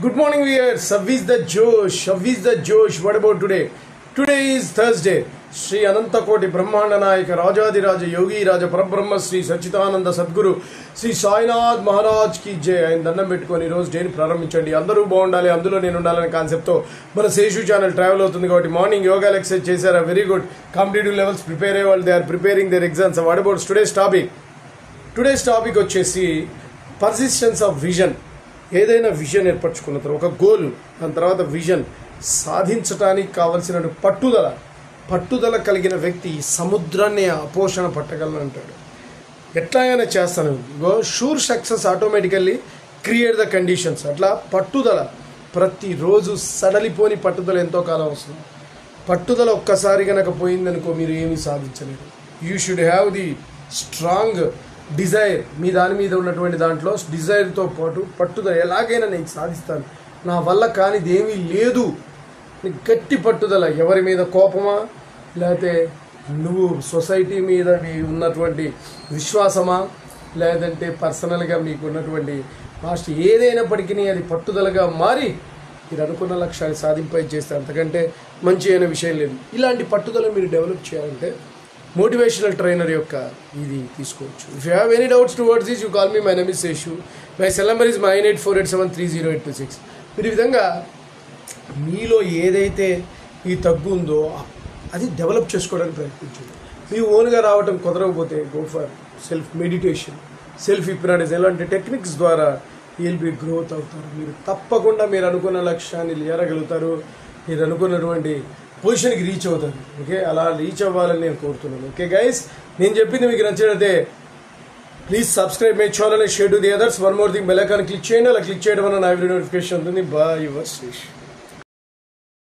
Good morning, viewers. Service the Josh. What about today? Today is Thursday. Sri Anantakoti Brahmanda Nayaka Rajadiraja Yogi Raja Parabrahma Sri Sachidananda Sadguru Sri Sainath Maharaj ki jai. ఆయన దండం పెట్టుకొని రోజు డేని ప్రారంభించండి. అందరూ బాగుండాలి, అందులో నేను ఉండాలనే కాన్సెప్ట్తో మన శేషు ఛానల్ ట్రావెల్ అవుతుంది కాబట్టి మార్నింగ్ యోగా ఎక్సర్సైజ్ చేశారా? Very good. Competitive levels prepare అయ్యే వాళ్ళు they are preparing their exams. What about today's topic వచ్చేసి పర్సిస్టెన్స్ ఆఫ్ విజన్. ఏదైనా విజన్ ఏర్పరచుకున్న తర్వాత ఒక గోల్, దాని తర్వాత విజన్ సాధించడానికి కావలసిన పట్టుదల కలిగిన వ్యక్తి సముద్రాన్ని అపోషణ పట్టగలను అంటాడు. ఎట్లాగైనా చేస్తాను. Sure success automatically create the conditions. అట్లా పట్టుదల ప్రతిరోజు సడలిపోని పట్టుదల ఎంతో కాలం వస్తుంది. పట్టుదల ఒక్కసారి కనుక పోయిందనుకో మీరు ఏమీ సాధించలేరు. You should have the strong desire. మీ దాని మీద ఉన్నటువంటి దాంట్లో డిజైర్తో పాటు పట్టుదల. ఎలాగైనా నేను సాధిస్తాను, నా వల్ల కానిది ఏమీ లేదు, గట్టి పట్టుదల. ఎవరి మీద కోపమా, లేకపోతే నువ్వు సొసైటీ మీద ఉన్నటువంటి విశ్వాసమా, లేదంటే పర్సనల్గా మీకు ఉన్నటువంటి మాస్ట్ ఏదైనప్పటికీ అది పట్టుదలగా మారి మీరు అనుకున్న లక్ష్యాన్ని సాధింపై చేస్తే అంతకంటే మంచి అయిన విషయం లేదు. ఇలాంటి పట్టుదల మీరు డెవలప్ చేయాలంటే మోటివేషనల్ ట్రైనర్ యొక్క ఇది తీసుకోవచ్చు. If you have any doubts towards this you call me. My name is Seshu. My cell number is 9848730826. మీరు ఈ విధంగా మీలో ఏదైతే ఈ తగ్గు ఉందో అది డెవలప్ చేసుకోవడానికి ప్రయత్నించండి. మీ ఓన్గా రావటం కుదరకపోతే go for self meditation, self hypnotism ఇలాంటి టెక్నిక్స్ ద్వారా విల్ బి గ్రోత్ అవుతారు. మీరు తప్పకుండా మీరు అనుకున్న లక్ష్యాన్ని చేరగలుగుతారు. మీరు అనుకున్నటువంటి పొజిషన్కి రీచ్ అవుతారు. ఓకే, అలా రీచ్ అవ్వాలని నేను కోరుతున్నాను. ఓకే గైస్, నేను చెప్పింది మీకు నచ్చినట్లయితే please subscribe my channel and share to the others. One more thing, bell icon click చేయండి. అలా క్లిక్ చేయడం వల్ల నా వీడియో నోటిఫికేషన్ ఉంటుంది. Bye your Sesh.